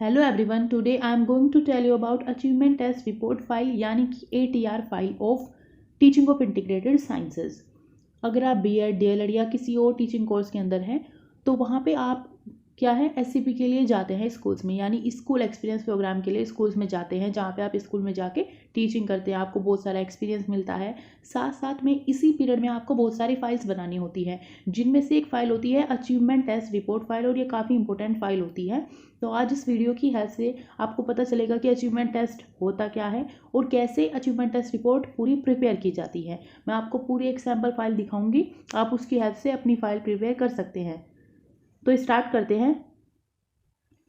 Hello everyone, today I am going to tell you about achievement test report file यानी कि ATR file of teaching of integrated sciences. अगर आप BEd DLEd या किसी और teaching course के अंदर हैं तो वहाँ पे आप क्या है SCP के लिए जाते हैं स्कूल्स में, यानी स्कूल एक्सपीरियंस प्रोग्राम के लिए स्कूल्स में जाते हैं, जहाँ पे आप स्कूल में जाके टीचिंग करते हैं, आपको बहुत सारा एक्सपीरियंस मिलता है। साथ साथ में इसी पीरियड में आपको बहुत सारी फाइल्स बनानी होती है, जिनमें से एक फ़ाइल होती है अचीवमेंट टेस्ट रिपोर्ट फाइल, और ये काफ़ी इंपॉर्टेंट फाइल होती है। तो आज इस वीडियो की हेल्प से आपको पता चलेगा कि अचीवमेंट टेस्ट होता क्या है और कैसे अचीवमेंट टेस्ट रिपोर्ट पूरी प्रिपेयर की जाती है। मैं आपको पूरी एक सैम्पल फाइल दिखाऊंगी, आप उसकी हेल्प से अपनी फाइल प्रिपेयर कर सकते हैं। तो स्टार्ट करते हैं।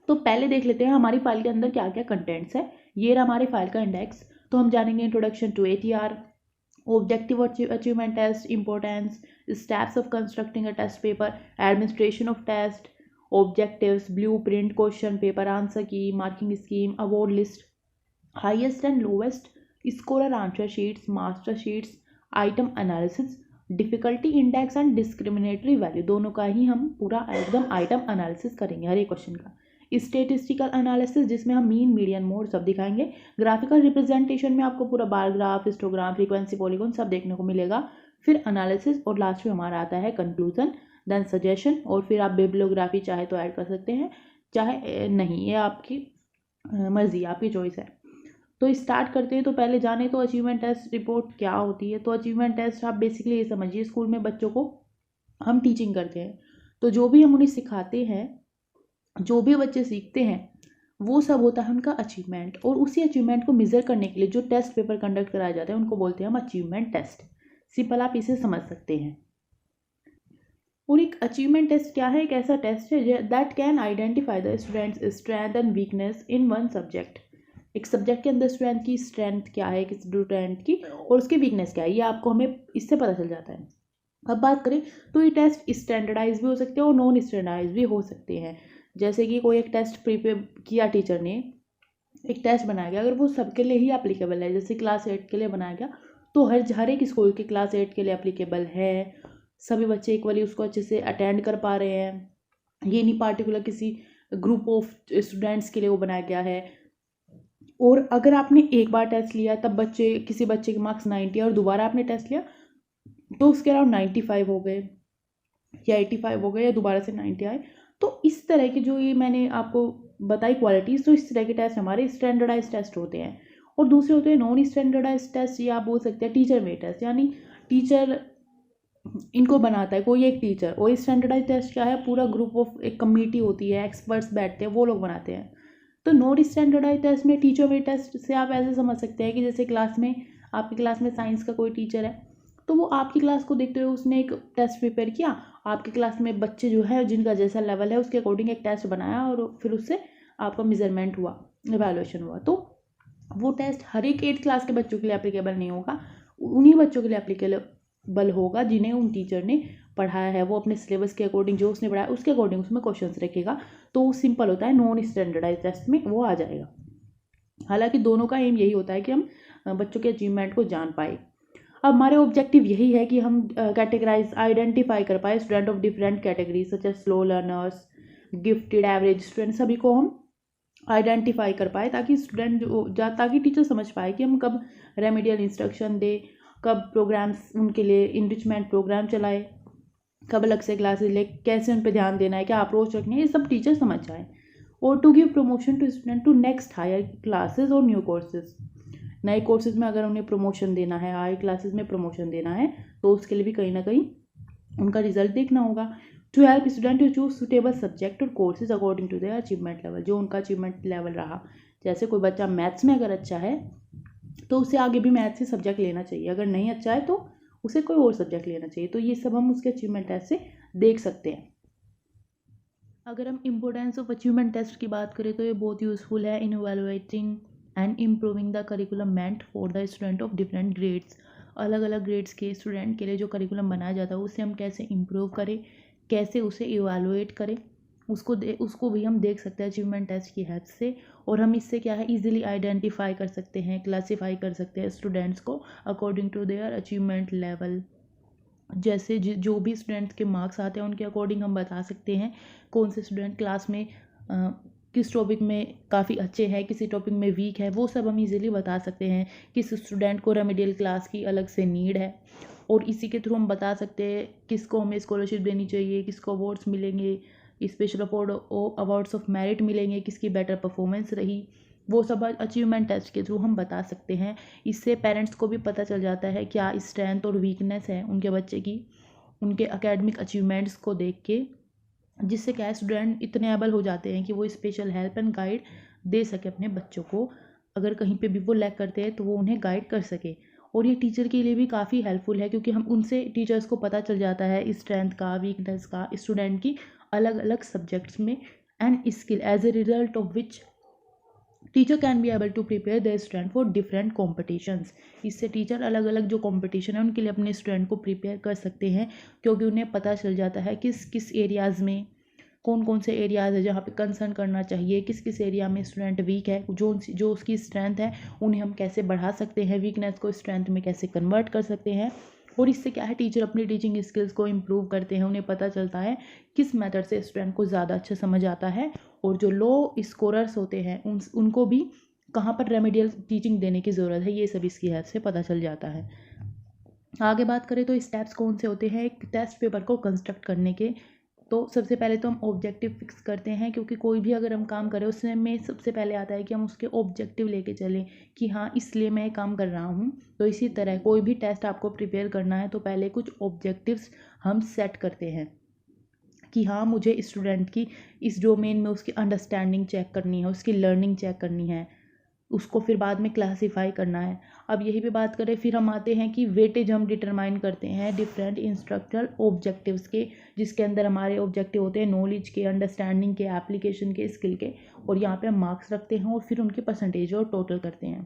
तो पहले देख लेते हैं हमारी फाइल के अंदर क्या क्या कंटेंट्स है। ये रहा हमारी फाइल का इंडेक्स। तो हम जानेंगे introduction to ATR, objective achievement test, importance, steps of constructing a test paper, administration of test, objectives, blue print, question paper answer key, marking scheme, award list, highest and lowest scorer answer sheets, master sheets, item analysis, difficulty index and discriminatory value, दोनों का ही हम पूरा एकदम item analysis करेंगे हर एक question का। Statistical analysis, जिसमें हम मीन मीडियन मोड सब दिखाएंगे। ग्राफिकल रिप्रेजेंटेशन में आपको पूरा bar graph, histogram, frequency, polygon सब देखने को मिलेगा। फिर एनालिसिस और लास्ट में हमारा आता है कंक्लूजन, देन सजेशन, और फिर आप बिब्लियोग्राफी चाहे तो ऐड कर सकते हैं, चाहे नहीं, ये आपकी मर्जी, आपकी चॉइस है। तो स्टार्ट करते हैं। तो पहले जाने तो अचीवमेंट टेस्ट रिपोर्ट क्या होती है। तो अचीवमेंट टेस्ट आप बेसिकली ये समझिए, स्कूल में बच्चों को हम टीचिंग करते हैं, तो जो भी हम उन्हें सिखाते हैं, जो भी बच्चे सीखते हैं, वो सब होता है उनका अचीवमेंट। और उसी अचीवमेंट को मेजर करने के लिए जो टेस्ट पेपर कंडक्ट कराए जाते हैं उनको बोलते हैं हम अचीवमेंट टेस्ट। सिंपल आप इसे समझ सकते हैं। और एक अचीवमेंट टेस्ट क्या है? एक ऐसा टेस्ट है that can identify the students strength and weakness in one subject. एक सब्जेक्ट के अंदर स्टूडेंट की स्ट्रेंथ क्या है, किस स्टूडेंट की, और उसकी वीकनेस क्या है, ये आपको हमें इससे पता चल जाता है। अब बात करें तो ये टेस्ट स्टैंडर्डाइज भी हो सकते हैं और नॉन स्टैंडर्डाइज भी हो सकते हैं। जैसे कि कोई एक टेस्ट प्रिपेयर किया टीचर ने, एक टेस्ट बनाया गया, अगर वो सबके लिए ही एप्लीकेबल है, जैसे क्लास 8 के लिए बनाया गया, तो हर एक स्कूल के क्लास 8 के लिए एप्लीकेबल है, सभी बच्चे इक्वली उसको अच्छे से अटेंड कर पा रहे हैं, ये नहीं पार्टिकुलर किसी ग्रुप ऑफ स्टूडेंट्स के लिए वो बनाया गया है। और अगर आपने एक बार टेस्ट लिया तब किसी बच्चे के मार्क्स 90 और दोबारा आपने टेस्ट लिया तो उसके अराउंड 95 हो गए या 85 हो गए या दोबारा से 90 आए, तो इस तरह की जो ये मैंने आपको बताई क्वालिटीज़, तो इस तरह के टेस्ट हमारे स्टैंडर्डाइज टेस्ट होते हैं। और दूसरे होते हैं नॉन स्टैंडर्डाइज टेस्ट, या आप बोल सकते हैं टीचर मेड टेस्ट, यानी टीचर इनको बनाता है कोई एक टीचर। और स्टैंडर्डाइज टेस्ट क्या है? पूरा ग्रुप ऑफ एक कमेटी होती है, एक्सपर्ट्स बैठते हैं, वो लोग बनाते हैं। तो नॉन स्टैंडर्डाइज टेस्ट में टीचर मेड टेस्ट से आप ऐसे समझ सकते हैं कि जैसे आपकी क्लास में साइंस का कोई टीचर है, तो वो आपकी क्लास को देखते हुए उसने एक टेस्ट प्रिपेयर किया, आपकी क्लास में बच्चे जो है जिनका जैसा लेवल है उसके अकॉर्डिंग एक टेस्ट बनाया, और फिर उससे आपका मेजरमेंट हुआ, एवेल्युएशन हुआ। तो वो टेस्ट हर एक 8th क्लास के बच्चों के लिए एप्लीकेबल नहीं होगा, उन्हीं बच्चों के लिए एप्लीकेबल होगा जिन्हें उन टीचर ने पढ़ाया है। वो अपने सिलेबस के अकॉर्डिंग, जो उसने पढ़ाया उसके अकॉर्डिंग उसमें क्वेश्चंस रखेगा, तो सिंपल होता है, नॉन स्टैंडर्डाइज टेस्ट में वो आ जाएगा। हालांकि दोनों का एम यही होता है कि हम बच्चों के अचीवमेंट को जान पाए। अब हमारे ऑब्जेक्टिव यही है कि हम कैटेगराइज आइडेंटिफाई कर पाए student of different categories such as slow learners, gifted, average student, सभी को हम आइडेंटिफाई कर पाए, ताकि टीचर समझ पाए कि हम कब रेमेडियल इंस्ट्रक्शन दे, कब प्रोग्राम्स उनके लिए इनरिचमेंट प्रोग्राम चलाए, कब अलग से क्लासेस ले, कैसे उन पर ध्यान देना है, क्या अप्रोच रखनी है, ये सब टीचर समझ जाए। और to give promotion to student to next higher classes और न्यू कोर्सेज। नए कोर्सेज में अगर उन्हें प्रमोशन देना है, हाई क्लासेस में प्रमोशन देना है, तो उसके लिए भी कहीं ना कहीं उनका रिजल्ट देखना होगा। To help student to choose suitable subject और courses according to their achievement level, जो उनका अचीवमेंट लेवल रहा। जैसे कोई बच्चा मैथ्स में अगर अच्छा है तो उसे आगे भी मैथ्स ही सब्जेक्ट लेना चाहिए, अगर नहीं अच्छा है तो उसे कोई और सब्जेक्ट लेना चाहिए। तो ये सब हम उसके अचीवमेंट टेस्ट से देख सकते हैं। अगर हम इम्पोर्टेंस ऑफ अचीवमेंट टेस्ट की बात करें तो ये बहुत यूजफुल है in evaluating and improving the curriculum meant for the student of different grades. अलग अलग ग्रेड्स के स्टूडेंट के लिए जो करिकुलम बनाया जाता है उसे हम कैसे इम्प्रूव करें, कैसे उसे इवेलुएट करें, उसको भी हम देख सकते हैं अचीवमेंट टेस्ट की हेल्प से। और हम इससे क्या है, इजीली आइडेंटिफाई कर सकते हैं, क्लासीफाई कर सकते हैं स्टूडेंट्स को according to their achievement level. जैसे जो भी स्टूडेंट्स के मार्क्स आते हैं उनके अकॉर्डिंग हम बता सकते हैं कौन से स्टूडेंट क्लास में किस टॉपिक में काफ़ी अच्छे हैं, किसी टॉपिक में वीक है, वो सब हम इजीली बता सकते हैं। किस स्टूडेंट को रेमेडियल क्लास की अलग से नीड है, और इसी के थ्रू हम बता सकते हैं किसको हमें स्कॉलरशिप देनी चाहिए, किसको अवार्ड्स मिलेंगे, स्पेशल अवार्ड्स ऑफ मेरिट मिलेंगे, किसकी बेटर परफॉर्मेंस रही, वो सब अचीवमेंट टेस्ट के थ्रू हम बता सकते हैं। इससे पेरेंट्स को भी पता चल जाता है क्या स्ट्रेंथ और वीकनेस है उनके बच्चे की, उनके एकेडमिक अचीवमेंट्स को देख के, जिससे क्या स्टूडेंट इतने एबल हो जाते हैं कि वो स्पेशल हेल्प एंड गाइड दे सके अपने बच्चों को। अगर कहीं पे भी वो लैक करते हैं तो वो उन्हें गाइड कर सके। और ये टीचर के लिए भी काफ़ी हेल्पफुल है, क्योंकि हम उनसे टीचर्स को पता चल जाता है स्ट्रेंथ का, वीकनेस का स्टूडेंट की अलग अलग सब्जेक्ट्स में, and skill as a result of which teacher can be able to prepare the student for different competitions. इससे टीचर अलग अलग जो कॉम्पिटिशन है उनके लिए अपने स्टूडेंट को प्रिपेयर कर सकते हैं, क्योंकि उन्हें पता चल जाता है किस किस एरियाज़ में, कौन कौन से एरियाज़ है जहाँ पे कंसर्न करना चाहिए, किस किस एरिया में स्टूडेंट वीक है, जो उसकी स्ट्रेंथ है उन्हें हम कैसे बढ़ा सकते हैं, वीकनेस को स्ट्रेंथ में कैसे कन्वर्ट कर सकते हैं। और इससे क्या है, टीचर अपनी टीचिंग स्किल्स को इम्प्रूव करते हैं। उन्हें पता चलता है किस मेथड से स्टूडेंट को ज़्यादा अच्छा समझ आता है, और जो लो स्कोरर्स होते हैं उनको भी कहाँ पर रेमेडियल टीचिंग देने की ज़रूरत है, ये सब इसकी हेल्प से पता चल जाता है। आगे बात करें तो स्टेप्स कौन से होते हैं एक टेस्ट पेपर को कंस्ट्रक्ट करने के। तो सबसे पहले तो हम ऑब्जेक्टिव फिक्स करते हैं, क्योंकि कोई भी अगर हम काम करें उसमें सबसे पहले आता है कि हम उसके ऑब्जेक्टिव लेके चलें कि हाँ इसलिए मैं काम कर रहा हूँ। तो इसी तरह कोई भी टेस्ट आपको प्रिपेयर करना है तो पहले कुछ ऑब्जेक्टिव्स हम सेट करते हैं कि हाँ मुझे स्टूडेंट की इस डोमेन में उसकी अंडरस्टैंडिंग चेक करनी है, उसकी लर्निंग चेक करनी है, उसको फिर बाद में क्लासीफाई करना है। अब यही पे बात करें, फिर हम आते हैं कि वेटेज हम डिटरमाइन करते हैं डिफरेंट इंस्ट्रक्शनल ऑब्जेक्टिव्स के, जिसके अंदर हमारे ऑब्जेक्टिव होते हैं नॉलेज के, अंडरस्टैंडिंग के, एप्लीकेशन के, स्किल के, और यहाँ पे हम मार्क्स रखते हैं और फिर उनके परसेंटेज और टोटल करते हैं।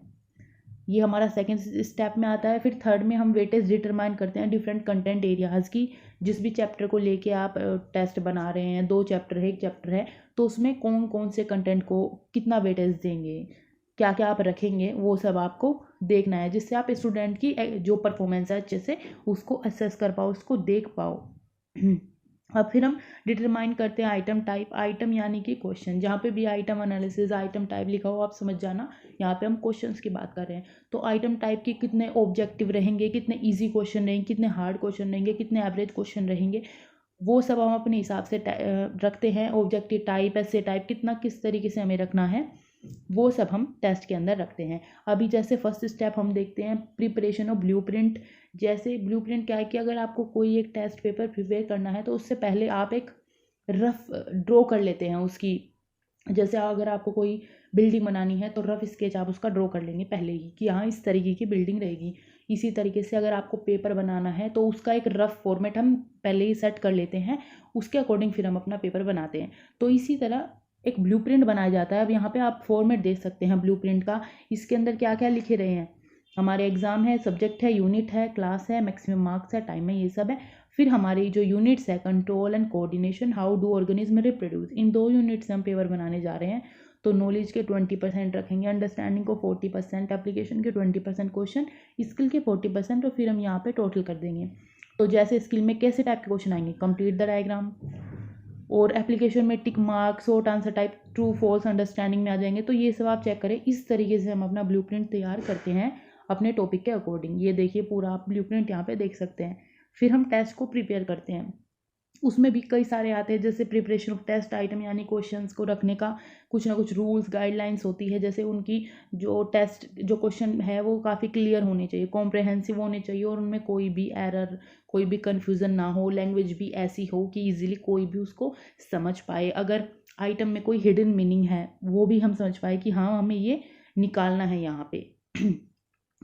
ये हमारा सेकेंड स्टेप में आता है। फिर थर्ड में हम वेटेज डिटरमाइन करते हैं डिफरेंट कंटेंट एरियाज़ की। जिस भी चैप्टर को लेके आप टेस्ट बना रहे हैं, 2 चैप्टर है, 1 चैप्टर है, तो उसमें कौन कौन से कंटेंट को कितना वेटेज देंगे, क्या क्या आप रखेंगे, वो सब आपको देखना है, जिससे आप स्टूडेंट की जो परफॉर्मेंस है अच्छे से उसको असेस कर पाओ, उसको देख पाओ। अब फिर हम डिटरमाइन करते हैं आइटम टाइप। आइटम यानी कि क्वेश्चन, जहाँ पे भी आइटम एनालिसिस, आइटम टाइप लिखा हो आप समझ जाना, यहाँ पे हम क्वेश्चंस की बात कर रहे हैं। तो आइटम टाइप के कितने ऑब्जेक्टिव रहेंगे, कितने इजी क्वेश्चन रहेंगे, कितने हार्ड क्वेश्चन रहेंगे, कितने एवरेज क्वेश्चन रहेंगे, वो सब हम अपने हिसाब से रखते हैं। ऑब्जेक्टिव टाइप, ऐसे टाइप, कितना किस तरीके से हमें रखना है, वो सब हम टेस्ट के अंदर रखते हैं। अभी जैसे फर्स्ट स्टेप हम देखते हैं प्रिपरेशन ऑफ ब्लूप्रिंट। जैसे ब्लूप्रिंट क्या है कि अगर आपको कोई एक टेस्ट पेपर प्रिपेयर करना है तो उससे पहले आप एक रफ ड्रॉ कर लेते हैं उसकी। जैसे अगर आपको कोई बिल्डिंग बनानी है तो रफ स्केच आप उसका ड्रॉ कर लेंगे पहले ही कि हाँ इस तरीके की बिल्डिंग रहेगी। इसी तरीके से अगर आपको पेपर बनाना है तो उसका एक रफ फॉर्मेट हम पहले ही सेट कर लेते हैं, उसके अकॉर्डिंग फिर हम अपना पेपर बनाते हैं। तो इसी तरह एक ब्लूप्रिंट बनाया जाता है। अब यहाँ पे आप फॉर्मेट देख सकते हैं ब्लूप्रिंट का। इसके अंदर क्या क्या लिखे रहे हैं, हमारे एग्जाम है, सब्जेक्ट है, यूनिट है, क्लास है, मैक्सिमम मार्क्स है, टाइम है, ये सब है। फिर हमारी जो यूनिट्स है, control and coordination, how do organism reproduce, in 2 units से हम पेपर बनाने जा रहे हैं। तो नॉलेज के 20% रखेंगे, अंडरस्टैंडिंग को 40%, एप्लीकेशन के 20% क्वेश्चन, स्किल के 40%, और फिर हम यहाँ पे टोटल कर देंगे। तो जैसे स्किल में कैसे टाइप के क्वेश्चन आएंगे, कंप्लीट द डायग्राम, और एप्लीकेशन में tick mark, short answer type, true false, understanding में आ जाएंगे। तो ये सब आप चेक करें, इस तरीके से हम अपना ब्लूप्रिंट तैयार करते हैं अपने टॉपिक के अकॉर्डिंग। ये देखिए पूरा आप ब्लूप्रिंट यहाँ पे देख सकते हैं। फिर हम टेस्ट को प्रिपेयर करते हैं, उसमें भी कई सारे आते हैं, जैसे प्रिपरेशन ऑफ टेस्ट आइटम यानी क्वेश्चंस को रखने का कुछ ना कुछ रूल्स गाइडलाइंस होती है। जैसे उनकी जो टेस्ट जो क्वेश्चन है वो काफ़ी क्लियर होने चाहिए, कॉम्प्रहेंसिव होने चाहिए, और उनमें कोई भी एरर, कोई भी कन्फ्यूज़न ना हो, लैंग्वेज भी ऐसी हो कि ईजिली कोई भी उसको समझ पाए। अगर आइटम में कोई हिडन मीनिंग है वो भी हम समझ पाए कि हाँ हमें ये निकालना है यहाँ पे।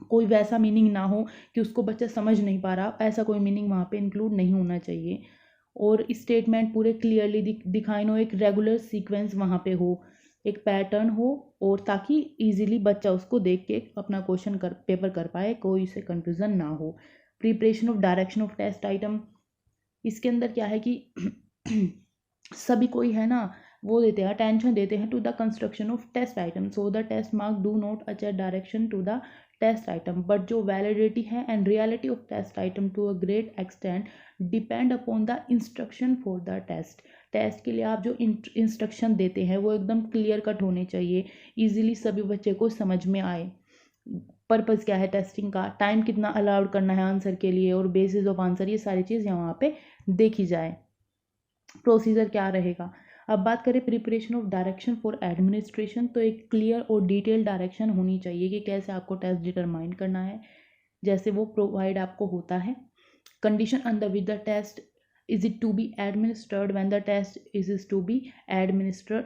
कोई वैसा मीनिंग ना हो कि उसको बच्चा समझ नहीं पा रहा, ऐसा कोई मीनिंग वहाँ पे इंक्लूड नहीं होना चाहिए। और स्टेटमेंट पूरे क्लियरली दिखाइन हो, एक रेगुलर सीक्वेंस वहाँ पे हो, एक पैटर्न हो, और ताकि इजीली बच्चा उसको देख के अपना क्वेश्चन पेपर कर पाए, कोई से कन्फ्यूज़न ना हो। Preparation of direction of test item, इसके अंदर क्या है कि सभी कोई है ना वो देते हैं, अटेंशन देते हैं to the construction of test item, so the test mark do not अचेट direction to the test item, but जो वैलिडिटी है and reality of test item to a great extent depend upon the instruction for the test. Test के लिए आप जो instruction देते हैं वो एकदम क्लियर कट होने चाहिए, इजीली सभी बच्चे को समझ में आए। पर्पज़ क्या है टेस्टिंग का, टाइम कितना अलाउड करना है आंसर के लिए, और बेसिस ऑफ आंसर, ये सारी चीज़ यहाँ पे देखी जाए। प्रोसीजर क्या रहेगा। अब बात करें preparation of direction for administration, तो एक क्लियर और डिटेल डायरेक्शन होनी चाहिए कि कैसे आपको टेस्ट डिटरमाइन करना है, जैसे वो प्रोवाइड आपको होता है। Condition under which the test is it to be administered, when the test is to be administered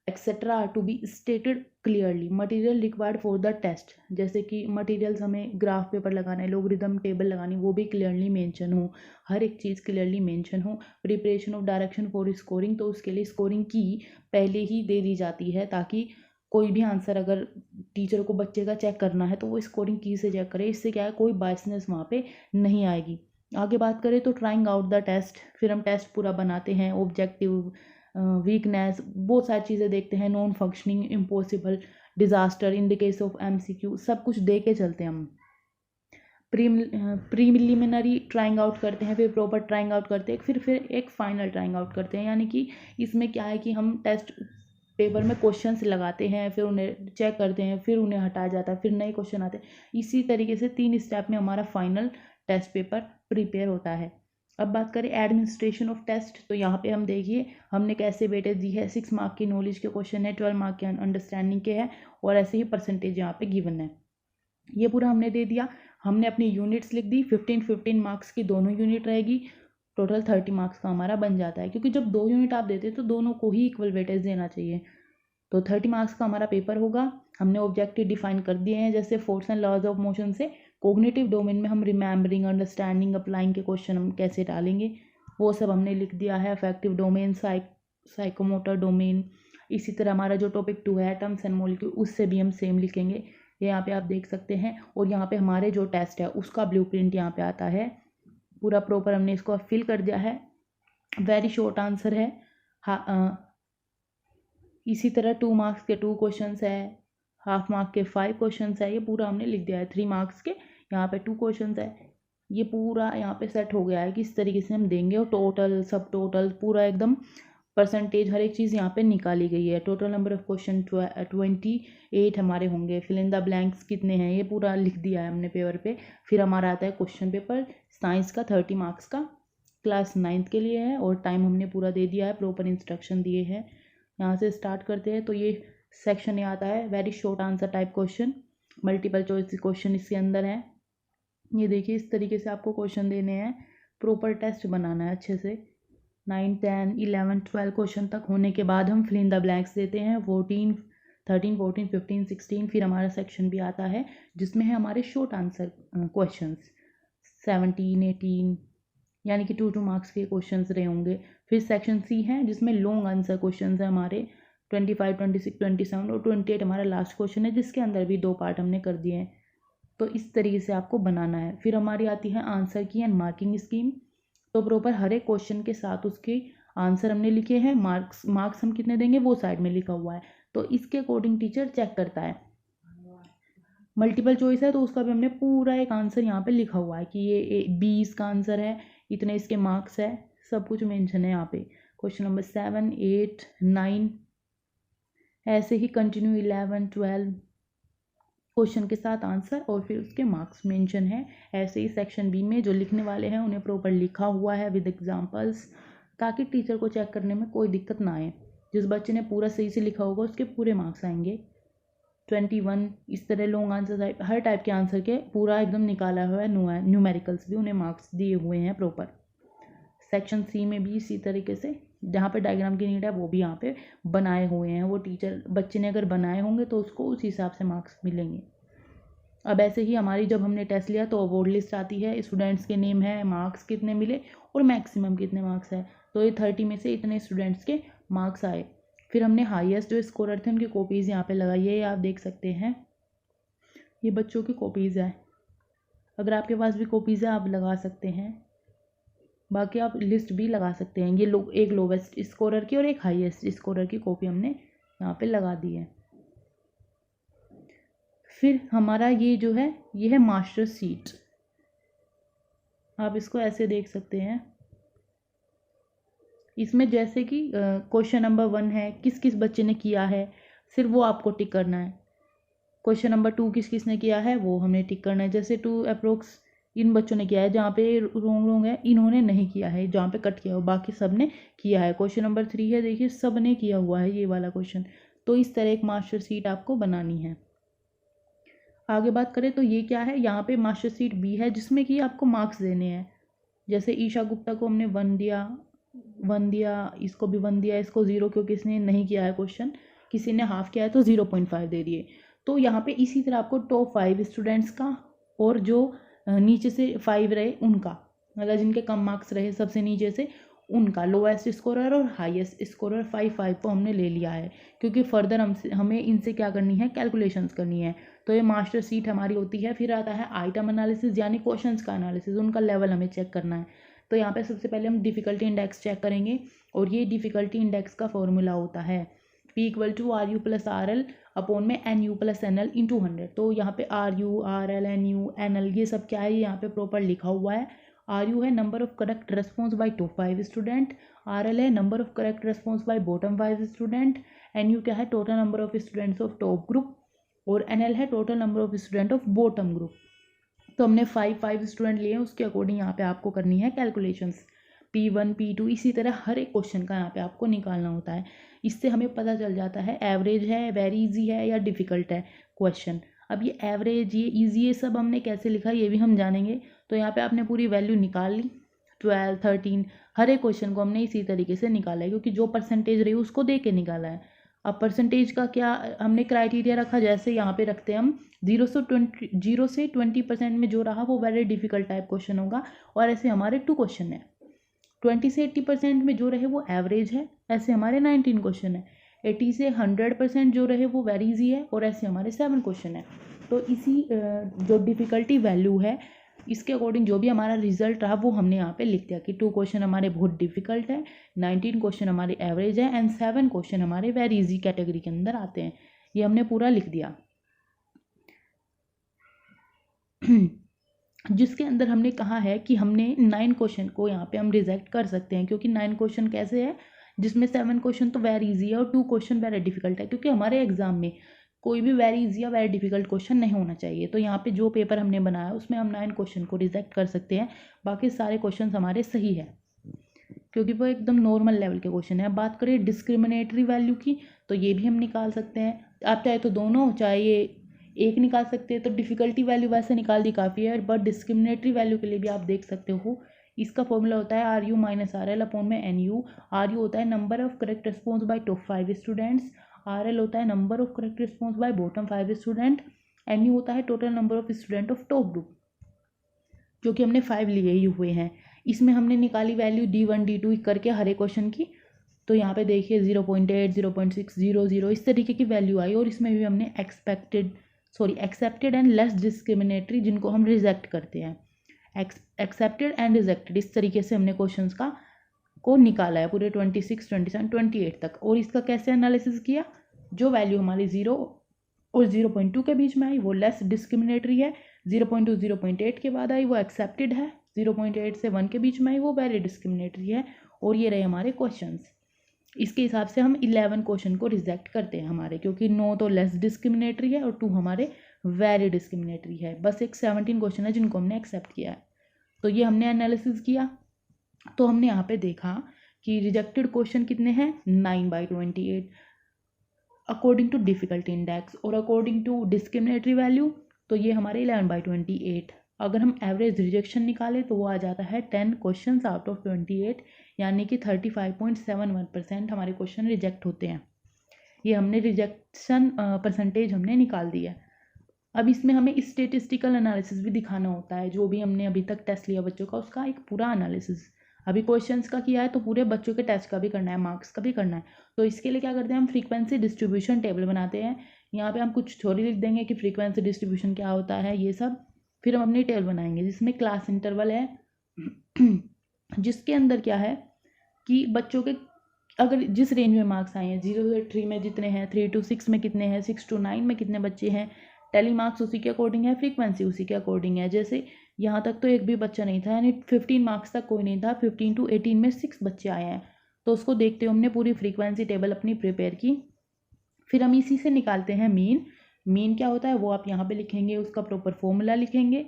etcetera are to be stated clearly. Material required for the test, जैसे कि materials हमें ग्राफ पेपर लगाना है, logarithm table लगानी, वो भी clearly mention हो, हर एक चीज़ क्लियरली मेंशन हो। Preparation of direction for scoring, तो उसके लिए स्कोरिंग की पहले ही दे दी जाती है, ताकि कोई भी आंसर अगर टीचर को बच्चे का चेक करना है तो वो स्कोरिंग की से चेक करे, इससे क्या है कोई बायसनेस वहाँ पे नहीं आएगी। आगे बात करें तो ट्राइंग आउट द टेस्ट, फिर हम टेस्ट पूरा बनाते हैं, ऑब्जेक्टिव, वीकनेस, बहुत सारी चीज़ें देखते हैं, non functioning, impossible, disaster, in the case of MCQ, सब कुछ दे के चलते हैं हम। प्रीलिमिनरी ट्राइंग आउट करते हैं, फिर प्रॉपर ट्राइंग आउट करते हैं, फिर एक फाइनल ट्राइंग आउट करते हैं। यानी कि इसमें क्या है कि हम टेस्ट पेपर में क्वेश्चंस लगाते हैं, फिर उन्हें चेक करते हैं, फिर उन्हें हटाया जाता है, फिर नए क्वेश्चन आते हैं। इसी तरीके से 3 स्टेप में हमारा फाइनल टेस्ट पेपर प्रिपेयर होता है। अब बात करें एडमिनिस्ट्रेशन ऑफ टेस्ट, तो यहाँ पे हम देखिए हमने कैसे वेटेज दी है। 6 मार्क की नॉलेज के क्वेश्चन है, 12 मार्क के अंडरस्टैंडिंग के हैं, और ऐसे ही परसेंटेज यहाँ पे गिवन है। ये पूरा हमने दे दिया। हमने अपनी यूनिट्स लिख दी, 15 मार्क्स की दोनों यूनिट रहेगी, टोटल 30 मार्क्स का हमारा बन जाता है, क्योंकि जब 2 यूनिट आप देते हैं तो दोनों को ही इक्वल वेटेज देना चाहिए। तो 30 मार्क्स का हमारा पेपर होगा। हमने ऑब्जेक्टिव डिफाइन कर दिए हैं, जैसे force and laws of motion से कोग्निटिव डोमेन में हम रिमेम्बरिंग, अंडरस्टैंडिंग, अप्लाइंग के क्वेश्चन हम कैसे डालेंगे वो सब हमने लिख दिया है। अफेक्टिव डोमेन, साइकोमोटर डोमेन, इसी तरह हमारा जो टॉपिक 2 है एटम्स एंड मॉलिक्यूल, उससे भी हम सेम लिखेंगे। ये यहाँ पे आप देख सकते हैं, और यहाँ पे हमारे जो टेस्ट है उसका ब्लूप्रिंट यहाँ पे आता है, पूरा प्रॉपर हमने इसको फिल कर दिया है। वेरी शॉर्ट आंसर है। इसी तरह 2 मार्क्स के 2 क्वेश्चंस है, हाफ मार्क के 5 क्वेश्चंस है, ये पूरा हमने लिख दिया है। 3 मार्क्स के यहाँ पे 2 क्वेश्चंस है, ये पूरा यहाँ पे सेट हो गया है किस तरीके से हम देंगे, और टोटल, सब टोटल, पूरा एकदम परसेंटेज, हर एक चीज़ यहाँ पे निकाली गई है। टोटल नंबर ऑफ क्वेश्चन 28 हमारे होंगे। फिल इन द ब्लैंक्स कितने हैं ये पूरा लिख दिया है हमने पेपर पे। फिर हमारा आता है क्वेश्चन पेपर साइंस का 30 मार्क्स का, क्लास 9th के लिए है, और टाइम हमने पूरा दे दिया है, प्रॉपर इंस्ट्रक्शन दिए हैं। यहाँ से स्टार्ट करते हैं, तो ये सेक्शन ये आता है very short answer type question, multiple choice question इसके अंदर है। ये देखिए इस तरीके से आपको क्वेश्चन देने हैं, प्रॉपर टेस्ट बनाना है अच्छे से। 9, 10, 11, 12 क्वेश्चन तक होने के बाद हम फिल इन द ब्लैंक्स देते हैं। 13, 14, 15, 16, फिर हमारा सेक्शन भी आता है जिसमें है हमारे शॉर्ट आंसर क्वेश्चंस 17, 18, यानी कि 2 मार्क्स के क्वेश्चंस रहे होंगे। फिर सेक्शन C है जिसमें लॉन्ग आंसर क्वेश्चंस है हमारे 25, 26, 27 और 28 हमारा लास्ट क्वेश्चन है, जिसके अंदर भी 2 पार्ट हमने कर दिए हैं। तो इस तरीके से आपको बनाना है। फिर हमारी आती है आंसर की एंड मार्किंग स्कीम, तो प्रॉपर हर एक क्वेश्चन के साथ उसके आंसर हमने लिखे हैं, मार्क्स हम कितने देंगे वो साइड में लिखा हुआ है, तो इसके अकॉर्डिंग टीचर चेक करता है। मल्टीपल चॉइस है तो उसका भी हमने पूरा एक आंसर यहाँ पे लिखा हुआ है कि ये 20 का आंसर है, इतने इसके मार्क्स है, सब कुछ मेंशन है यहाँ पे। क्वेश्चन नंबर 7, 8, 9, ऐसे ही कंटिन्यू 11, 12 क्वेश्चन के साथ आंसर और फिर उसके मार्क्स मेंशन है। ऐसे ही सेक्शन B में जो लिखने वाले हैं उन्हें प्रॉपर लिखा हुआ है विद एग्जांपल्स, ताकि टीचर को चेक करने में कोई दिक्कत ना आए। जिस बच्चे ने पूरा सही से लिखा होगा उसके पूरे मार्क्स आएंगे। 21 इस तरह लॉन्ग आंसर टाइप, हर टाइप के आंसर के पूरा एकदम निकाला हुआ है, न्यूमेरिकल्स भी उन्हें मार्क्स दिए हुए हैं प्रॉपर। सेक्शन C में भी इसी तरीके से जहाँ पे डायग्राम की नीड है वो भी यहाँ पे बनाए हुए हैं, वो टीचर बच्चे ने अगर बनाए होंगे तो उसको उस हिसाब से मार्क्स मिलेंगे। अब ऐसे ही हमारी जब हमने टेस्ट लिया तो अवार्ड लिस्ट आती है, स्टूडेंट्स के नेम है, मार्क्स कितने मिले और मैक्सिमम कितने मार्क्स है, तो ये 30 में से इतने स्टूडेंट्स के मार्क्स आए। फिर हमने हाईएस्ट जो स्कोरर थे उनकी कॉपीज़ यहाँ पे लगाई है, ये आप देख सकते हैं, ये बच्चों की कॉपीज़ है। अगर आपके पास भी कॉपीज़ है आप लगा सकते हैं, बाकी आप लिस्ट भी लगा सकते हैं। ये एक लोवेस्ट स्कोरर की और एक हाईएस्ट स्कोरर की कॉपी हमने यहाँ पे लगा दी है। फिर हमारा ये जो है ये है मास्टर शीट, आप इसको ऐसे देख सकते हैं, इसमें जैसे कि क्वेश्चन नंबर 1 है, किस किस बच्चे ने किया है, सिर्फ वो आपको टिक करना है। क्वेश्चन नंबर 2 किस किस ने किया है, वो हमें टिक करना है। जैसे 2 अप्रोक्स इन बच्चों ने किया है, जहाँ पे रोंग है इन्होंने नहीं किया है, जहाँ पे कट किया हो बाकी सब ने किया है। क्वेश्चन नंबर 3 है, देखिए सब ने किया हुआ है ये वाला क्वेश्चन। तो इस तरह एक मास्टर शीट आपको बनानी है। आगे बात करें तो ये क्या है, यहाँ पे मास्टर शीट बी है जिसमें कि आपको मार्क्स देने हैं। जैसे ईशा गुप्ता को हमने 1 दिया, इसको भी 1 दिया, इसको 0 क्योंकि इसने नहीं किया है क्वेश्चन, किसी ने हाफ किया है तो 0.5 दे दिए। तो यहाँ पे इसी तरह आपको टॉप 5 स्टूडेंट्स का और जो नीचे से 5 रहे उनका, मतलब जिनके कम मार्क्स रहे सबसे नीचे से उनका, लोएस्ट स्कोरर और हाईएस्ट स्कोरर 5 को हमने ले लिया है, क्योंकि फर्दर हमें इनसे क्या करनी है, कैलकुलेशंस करनी है। तो ये मास्टर शीट हमारी होती है। फिर आता है आइटम एनालिसिस, यानी क्वेश्चंस का एनालिसिस, उनका लेवल हमें चेक करना है। तो यहाँ पे सबसे पहले हम डिफ़िकल्टी इंडेक्स चेक करेंगे, और ये डिफ़िकल्टी इंडेक्स का फॉर्मूला होता है P = RU + RL अपॉन में NU + NL × 100। तो यहाँ पे RU, RL, NU, NL ये सब क्या है, यहाँ पे प्रॉपर लिखा हुआ है। RU है number of correct response bye top 5 student, RL है number of correct response bye bottom 5 student, NU क्या है total number of students of top group, और NL है total number of student of bottom group. तो हमने 5 student लिए हैं, उसके अकॉर्डिंग यहाँ पे आपको करनी है कैलकुलेशंस, P1, P2, इसी तरह हर एक क्वेश्चन का यहाँ पे आपको निकालना होता है। इससे हमें पता चल जाता है एवरेज है, वेरी इजी है या डिफ़िकल्ट है क्वेश्चन। अब ये एवरेज, ये इजी, ये सब हमने कैसे लिखा ये भी हम जानेंगे। तो यहाँ पे आपने पूरी वैल्यू निकाल ली, 12, 13, हर एक क्वेश्चन को हमने इसी तरीके से निकाला है, क्योंकि जो परसेंटेज रही उसको दे के निकाला है। अब परसेंटेज का क्या हमने क्राइटेरिया रखा, जैसे यहाँ पे रखते हैं हम 0 से 20% में जो रहा वो वेरी डिफिकल्ट टाइप क्वेश्चन होगा, और ऐसे हमारे 2 क्वेश्चन है। 20 से 80% में जो रहे वो एवरेज है, ऐसे हमारे 19 क्वेश्चन है। 80 से 100% जो रहे वो वेरी इजी है, और ऐसे हमारे 7 क्वेश्चन है। तो इसी जो डिफ़िकल्टी वैल्यू है इसके अकॉर्डिंग जो भी हमारा रिजल्ट रहा वो हमने यहाँ पे लिख दिया कि 2 क्वेश्चन हमारे बहुत डिफिकल्ट है, 19 क्वेश्चन हमारे एवरेज है, एंड 7 क्वेश्चन हमारे वेरी इजी कैटेगरी के अंदर आते हैं। ये हमने पूरा लिख दिया। जिसके अंदर हमने कहा है कि हमने 9 क्वेश्चन को यहाँ पे हम रिजेक्ट कर सकते हैं, क्योंकि 9 क्वेश्चन कैसे है, जिसमें 7 क्वेश्चन तो वेरी इजी है और 2 क्वेश्चन वेरी डिफिकल्ट है, क्योंकि हमारे एग्जाम में कोई भी वेरी इजी या वेरी डिफिकल्ट क्वेश्चन नहीं होना चाहिए। तो यहाँ पे जो पेपर हमने बनाया उसमें हम 9 क्वेश्चन को रिजेक्ट कर सकते हैं, बाकी सारे क्वेश्चन हमारे सही है, क्योंकि वो एकदम नॉर्मल लेवल के क्वेश्चन है। अब बात करें डिस्क्रिमिनेटरी वैल्यू की, तो ये भी हम निकाल सकते हैं। आप चाहे तो दोनों, चाहे ये एक निकाल सकते हैं। तो डिफ़िकल्टी वैल्यू वैसे निकाल दी काफ़ी है, बट डिस्क्रिमिनेटरी वैल्यू के लिए भी आप देख सकते हो। इसका फॉर्मूला होता है RU - RL अपॉन में NU। RU होता है number of correct response by top 5 students, RL होता है number of correct response by bottom 5 student, NU होता है total number of student of top group, जो कि हमने 5 लिए ही हुए हैं। इसमें हमने निकाली वैल्यू D1, D2 करके हर एक क्वेश्चन की। तो यहाँ पे देखिए 0.8, 0.6, 0, इस तरीके की वैल्यू आई, और इसमें भी हमने एक्सेप्टेड एंड लेस डिस्क्रिमिनेटरी, जिनको हम रिजेक्ट करते हैं, एक्सेप्टेड एंड रिजेक्टेड, इस तरीके से हमने क्वेश्चंस को निकाला है पूरे 26, 27, 28 तक। और इसका कैसे एनालिसिस किया, जो वैल्यू हमारी 0 और 0.2 के बीच में आई वो लेस डिस्क्रिमिनेटरी है, 0.2 0.8 के बाद आई वो एक्सेप्टेड है, 0.8 से 1 के बीच में आई वो वेरी डिस्क्रिमिनेटरी है, और ये रहे हमारे क्वेश्चंस। इसके हिसाब से हम 11 क्वेश्चन को रिजेक्ट करते हैं हमारे, क्योंकि 9 तो लेस डिस्क्रिमिनेटरी है और 2 हमारे वेरी डिस्क्रिमिनेटरी है। बस एक 17 क्वेश्चन है जिनको हमने एक्सेप्ट किया है। तो ये हमने एनालिसिस किया। तो हमने यहाँ पे देखा कि रिजेक्टेड क्वेश्चन कितने हैं, 9/28 अकॉर्डिंग टू डिफिकल्टी इंडेक्स, और अकॉर्डिंग टू डिस्क्रिमिनेटरी वैल्यू तो ये हमारे 11/28। अगर हम एवरेज रिजेक्शन निकालें तो वो आ जाता है 10 क्वेश्चन आउट ऑफ 28, यानी कि 35.71% हमारे क्वेश्चन रिजेक्ट होते हैं। ये हमने रिजेक्शन परसेंटेज हमने निकाल दी है। अब इसमें हमें स्टेटिस्टिकल एनालिसिस भी दिखाना होता है, जो भी हमने अभी तक टेस्ट लिया बच्चों का उसका एक पूरा एनालिसिस। अभी क्वेश्चंस का किया है तो पूरे बच्चों के टेस्ट का भी करना है, मार्क्स का भी करना है। तो इसके लिए क्या करते हैं, हम फ्रीक्वेंसी डिस्ट्रीब्यूशन टेबल बनाते हैं। यहाँ पे हम कुछ थ्योरी लिख देंगे कि फ्रीक्वेंसी डिस्ट्रीब्यूशन क्या होता है ये सब, फिर हम अपनी टेबल बनाएंगे जिसमें क्लास इंटरवल है, जिसके अंदर क्या है कि बच्चों के अगर जिस रेंज में मार्क्स आए हैं, 0 से 3 में जितने हैं, 3 to 6 में कितने हैं, 6 to 9 में कितने बच्चे हैं, टेली मार्क्स उसी के अकॉर्डिंग है, फ्रीक्वेंसी उसी के अकॉर्डिंग है। जैसे यहाँ तक तो एक भी बच्चा नहीं था, यानी 15 मार्क्स तक कोई नहीं था, 15 to 18 में 6 बच्चे आए हैं, तो उसको देखते हुए हमने पूरी फ्रीक्वेंसी टेबल अपनी प्रिपेयर की। फिर हम इसी से निकालते हैं मीन क्या होता है वो आप यहाँ पे लिखेंगे, उसका प्रॉपर फॉर्मूला लिखेंगे,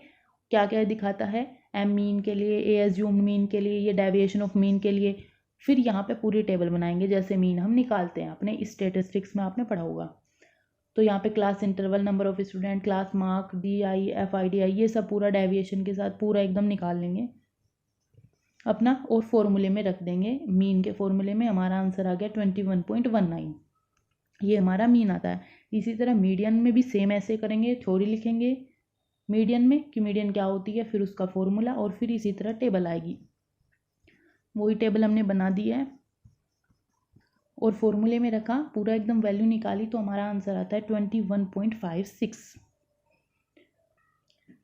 क्या क्या दिखाता है, एम मीन के लिए, ए एज्यूम्ड मीन के लिए, ये डेविएशन ऑफ मीन के लिए। फिर यहाँ पे पूरी टेबल बनाएंगे जैसे मीन हम निकालते हैं, अपने स्टेटिस्टिक्स में आपने पढ़ा होगा। तो यहाँ पे class interval, number of student, class mark, DI, FIDI, ये सब पूरा डेविएशन के साथ पूरा एकदम निकाल लेंगे अपना, और फॉर्मूले में रख देंगे। मीन के फॉर्मूले में हमारा आंसर आ गया 21.19, ये हमारा मीन आता है। इसी तरह मीडियन में भी सेम ऐसे करेंगे, थ्योरी लिखेंगे मीडियन में कि मीडियन क्या होती है, फिर उसका फॉर्मूला, और फिर इसी तरह टेबल आएगी। वही टेबल हमने बना दी है और फॉर्मूले में रखा, पूरा एकदम वैल्यू निकाली, तो हमारा आंसर आता है 21.56।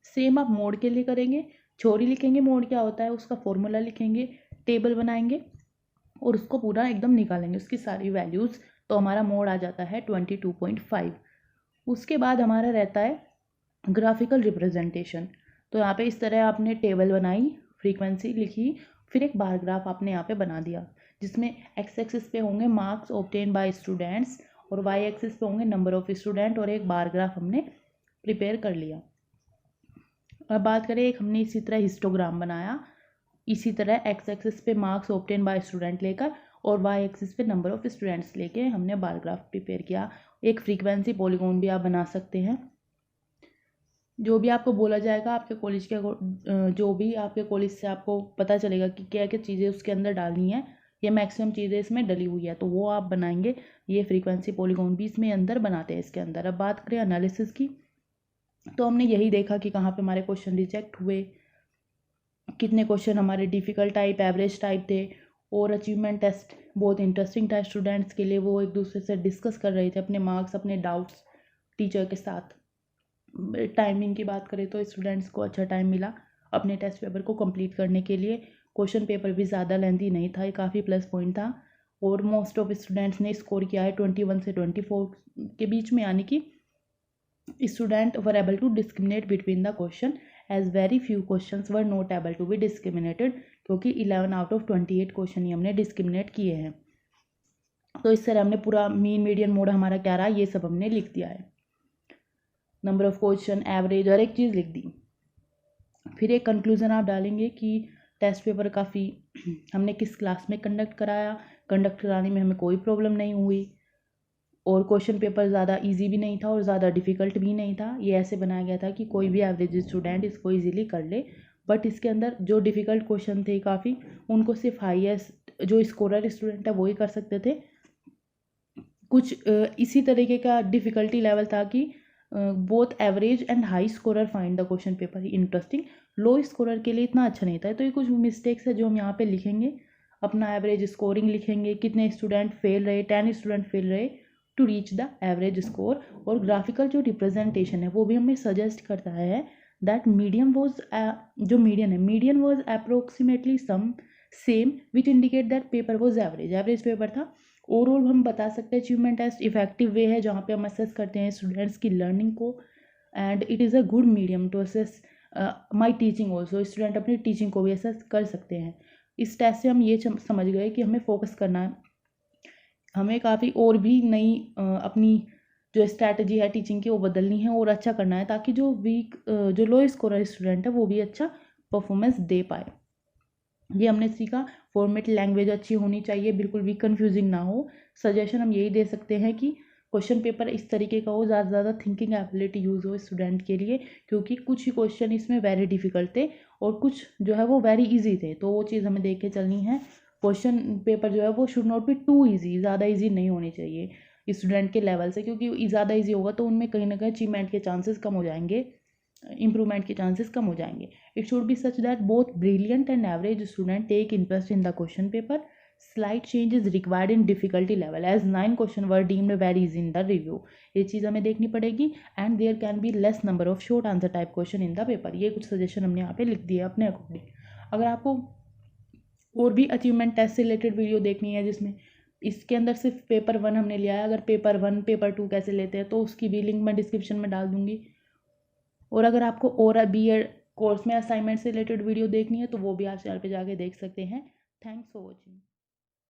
सेम आप मोड के लिए करेंगे, थ्योरी लिखेंगे, मोड क्या होता है उसका फॉर्मूला लिखेंगे, टेबल बनाएंगे और उसको पूरा एकदम निकालेंगे उसकी सारी वैल्यूज़, तो हमारा मोड आ जाता है 22.5। उसके बाद हमारा रहता है ग्राफिकल रिप्रेजेंटेशन। तो यहाँ पे इस तरह आपने टेबल बनाई, फ्रीक्वेंसी लिखी, फिर एक बार ग्राफ आपने यहाँ पे बना दिया जिसमें एक्स एक्सिस पे होंगे मार्क्स ऑब्टेन बाय स्टूडेंट्स और वाई एक्सिस पे होंगे नंबर ऑफ स्टूडेंट, और एक बार ग्राफ हमने प्रिपेयर कर लिया। अब बात करें, एक हमने इसी तरह हिस्टोग्राम बनाया, इसी तरह एक्स एक्सिस पे मार्क्स ऑब्टेन बाय स्टूडेंट लेकर और वाई एक्सिस पे नंबर ऑफ स्टूडेंट्स लेके हमने बार ग्राफ प्रिपेयर किया। एक फ्रीक्वेंसी पॉलीगॉन भी आप बना सकते हैं, जो भी आपको बोला जाएगा आपके कॉलेज के, जो भी आपके कॉलेज से आपको पता चलेगा कि क्या क्या चीज़ें उसके अंदर डालनी है, ये मैक्सिमम चीज़ें इसमें डली हुई है, तो वो आप बनाएंगे। ये फ्रीक्वेंसी पॉलीगॉन भी इसमें अंदर बनाते हैं इसके अंदर। अब बात करें एनालिसिस की, तो हमने यही देखा कि कहाँ पे हमारे क्वेश्चन रिजेक्ट हुए, कितने क्वेश्चन हमारे डिफ़िकल्ट टाइप, एवरेज टाइप थे, और अचीवमेंट टेस्ट बहुत इंटरेस्टिंग था स्टूडेंट्स के लिए, वो एक दूसरे से डिस्कस कर रहे थे अपने मार्क्स, अपने डाउट्स टीचर के साथ। टाइमिंग की बात करें तो स्टूडेंट्स को अच्छा टाइम मिला अपने टेस्ट पेपर को कंप्लीट करने के लिए। क्वेश्चन पेपर भी ज़्यादा लेंथी नहीं था, ये काफ़ी प्लस पॉइंट था, और मोस्ट ऑफ स्टूडेंट्स ने स्कोर किया है 21 से 24 के बीच में, यानी कि student were able to discriminate between the question as very few questions were not able to be discriminated, क्योंकि 11 आउट ऑफ 28 क्वेश्चन ही हमने डिस्क्रिमिनेट किए हैं। तो इस तरह हमने पूरा मीन मीडियन मोड हमारा क्या रहा ये सब हमने लिख दिया है, नंबर ऑफ क्वेश्चन, एवरेज, हर एक चीज़ लिख दी। फिर एक कंक्लूज़न आप डालेंगे कि टेस्ट पेपर काफ़ी हमने किस क्लास में कंडक्ट कराया, कंडक्ट कराने में हमें कोई प्रॉब्लम नहीं हुई, और क्वेश्चन पेपर ज़्यादा इजी भी नहीं था और ज़्यादा डिफ़िकल्ट भी नहीं था। ये ऐसे बनाया गया था कि कोई भी एवरेज स्टूडेंट इसको ईजिली कर ले, बट इसके अंदर जो डिफ़िकल्ट क्वेश्चन थे काफ़ी, उनको सिर्फ हाईएस्ट जो स्कोरर स्टूडेंट है वही कर सकते थे। कुछ इसी तरीके का डिफ़िकल्टी लेवल था कि both average and high scorer find the question paper interesting, low scorer के लिए इतना अच्छा नहीं था। तो ये कुछ मिस्टेक्स है जो हम यहाँ पे लिखेंगे, अपना एवरेज स्कोरिंग लिखेंगे, कितने स्टूडेंट फेल रहे, 10 स्टूडेंट फेल रहे to reach the average score. और ग्राफिकल जो रिप्रेजेंटेशन है वो भी हमें सजेस्ट करता है दैट मीडियम वॉज, जो मीडियन है, median was approximately some same which indicate that paper was average paper था। ओवरऑल हम बता सकते हैं अचीवमेंट टेस्ट इफेक्टिव वे है जहाँ पे हम असेस करते हैं स्टूडेंट्स की लर्निंग को, and it is a good medium to assess my teaching also. Student अपनी टीचिंग को भी असेस कर सकते हैं। इस टेस्ट से हम ये समझ गए कि हमें फोकस करना है, हमें काफ़ी और भी नई अपनी जो स्ट्रैटेजी है टीचिंग की वो बदलनी है और अच्छा करना है, ताकि जो जो लो स्कोरर स्टूडेंट है वो भी अच्छा परफॉर्मेंस दे पाए। ये हमने सीखा। फॉर्मेट लैंग्वेज अच्छी होनी चाहिए, बिल्कुल भी कंफ्यूजिंग ना हो। सजेशन हम यही दे सकते हैं कि क्वेश्चन पेपर इस तरीके का हो, ज़्यादा से ज़्यादा थिंकिंग एबिलिटी यूज़ हो स्टूडेंट के लिए, क्योंकि कुछ ही क्वेश्चन इसमें वेरी डिफ़िकल्ट थे और कुछ जो है वो वेरी इजी थे, तो वो चीज़ हमें देख के चलनी है। क्वेश्चन पेपर जो है वो should not be too easy, ज़्यादा ईजी नहीं होनी चाहिए स्टूडेंट के लेवल से, क्योंकि ज़्यादा ईजी होगा तो उनमें कहीं ना कहीं अचीवमेंट के चांसेस कम हो जाएंगे, इम्प्रूवमेंट के चांसेस कम हो जाएंगे। It should be such that both brilliant and average student take interest in the question paper. Slight change is required in difficulty level as 9 question were deemed very easy in the review. ये चीज़ हमें देखनी पड़ेगी। And there can be less number of short answer type question in the paper. ये कुछ suggestion हमने यहाँ पे लिख दिया अपने अकॉर्डिंग। अगर आपको और भी अचीवमेंट टेस्ट से रिलेटेड वीडियो देखनी है जिसमें इसके अंदर सिर्फ पेपर 1 हमने लिया है, अगर पेपर 1 पेपर 2 कैसे लेते हैं तो उसकी भी लिंक मैं डिस्क्रिप्शन में डाल दूंगी। और अगर आपको और BEd कोर्स में असाइनमेंट से रिलेटेड वीडियो देखनी है तो वो भी आप चैनल पे जाके देख सकते हैं। Thanks for watching.